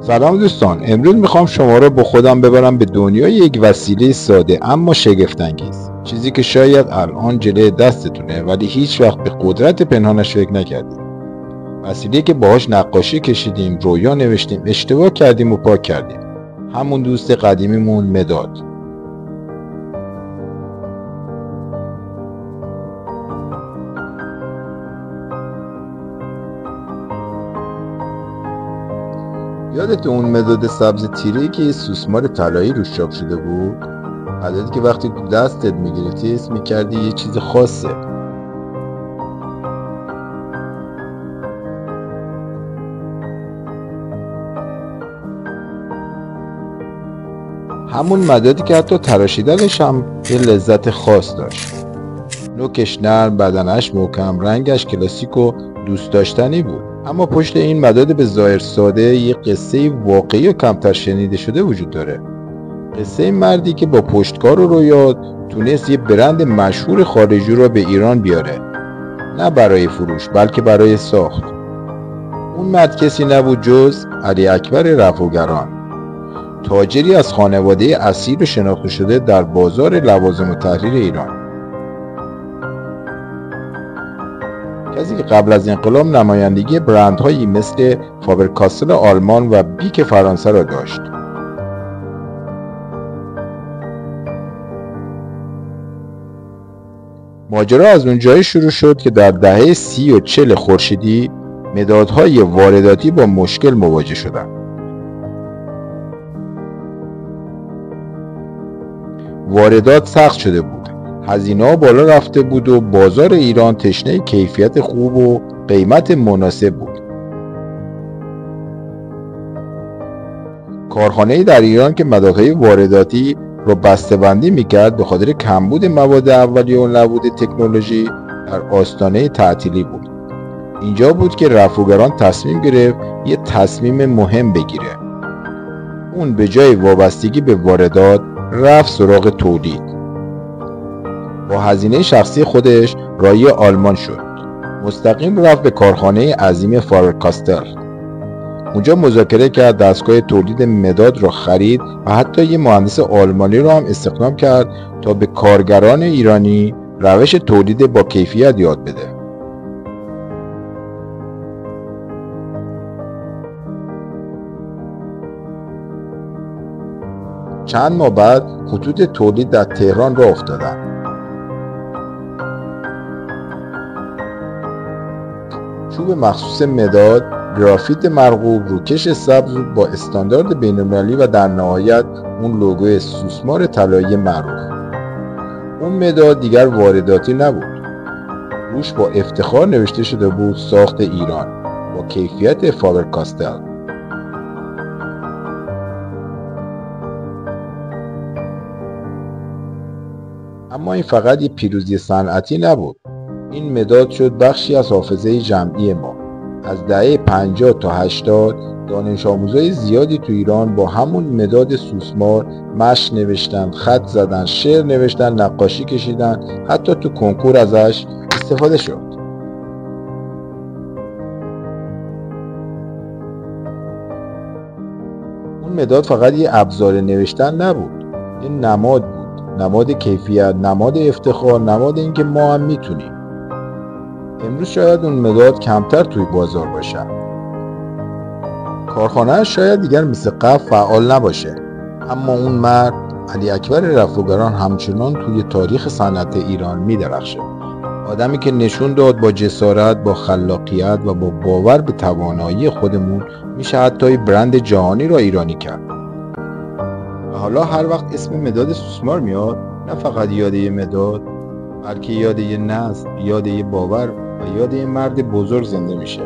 سلام دوستان، امروز میخوام شما را با خودم ببرم به دنیای یک وسیله ساده اما شگفت‌انگیز. چیزی که شاید الان جلوی دستتونه ولی هیچ وقت به قدرت پنهانش فکر نکردید. وسیله‌ای که باهاش نقاشی کشیدیم، رویا نوشتیم، اشتباه کردیم و پاک کردیم. همون دوست قدیمیمون مداد. یادت اون مداد سبز تیره‌ای که یه سوسمار طلایی روش چاپ شده بود؟ مدادی که وقتی تو دستت میگرفتی حس میکردی یه چیز خاصه. همون مدادی که حتی تراشیدنش هم یه لذت خاص داشت. نوکش نرم، بدنش محکم، رنگش کلاسیک و دوست داشتنی بود. اما پشت این مداد به ظاهر ساده یه قصه واقعی و کمتر شنیده شده وجود داره. قصه مردی که با پشتکار و رویا تونست یه برند مشهور خارجی رو به ایران بیاره. نه برای فروش بلکه برای ساخت. اون مرد کسی نبود جز علی اکبر رفوگران، تاجری از خانواده اصیل و شناخته شده در بازار لوازم و تحریر ایران. کسی که قبل از انقلاب نمایندگی برندهایی مثل فابر کاستل آلمان و بیک فرانسه را داشت. ماجرا از اونجایی شروع شد که در دهه 30 و 40 خورشیدی مدادهای وارداتی با مشکل مواجه شدند. واردات سخت شده بود، هزینه‌ها بالا رفته بود و بازار ایران تشنه کیفیت خوب و قیمت مناسب بود. کارخانه‌ای در ایران که مدادهای وارداتی رو بسته‌بندی می‌کرد به خاطر کمبود مواد اولیه و نبود تکنولوژی در آستانه تعطیلی بود. اینجا بود که رفوگران تصمیم گرفت یه تصمیم مهم بگیره. اون به جای وابستگی به واردات رفت سراغ تولید. با هزینه شخصی خودش راهی آلمان شد. مستقیم رفت به کارخانه عظیم فابر کاستل. اونجا مذاکره کرد، دستگاه تولید مداد را خرید و حتی یه مهندس آلمانی را هم استخدام کرد تا به کارگران ایرانی روش تولید با کیفیت یاد بده. چند ماه بعد خطوط تولید در تهران راه افتادند. چوب مخصوص مداد، گرافیت مرغوب، روکش سبز با استاندارد بین‌المللی و در نهایت اون لوگوی سوسمار طلایی معروف. اون مداد دیگر وارداتی نبود. روش با افتخار نوشته شده بود ساخت ایران با کیفیت فابر کاستل. اما این فقط یک پیروزی صنعتی نبود. این مداد شد بخشی از حافظه جمعی ما. از دهه 50 تا 80 دانش آموزای زیادی تو ایران با همون مداد سوسمار مشق نوشتن، خط زدن، شعر نوشتن، نقاشی کشیدن، حتی تو کنکور ازش استفاده شد. اون مداد فقط یه ابزار نوشتن نبود، یه نماد بود، نماد کیفیت، نماد افتخار، نماد اینکه ما هم میتونیم. امروز شاید اون مداد کمتر توی بازار باشه. کارخانه شاید دیگر مثل قبل فعال نباشه. اما اون مرد علی اکبر رفوگران همچنان توی تاریخ صنعت ایران میدرخشه. آدمی که نشون داد با جسارت، با خلاقیت و با باور به توانایی خودمون میشه حتی برند جهانی را ایرانی کرد. و حالا هر وقت اسم مداد سوسمار میاد، نه فقط یاد یه مداد، بلکه یاد یه نسل، یاد یه باور و یاد یه مرد بزرگ زنده میشه.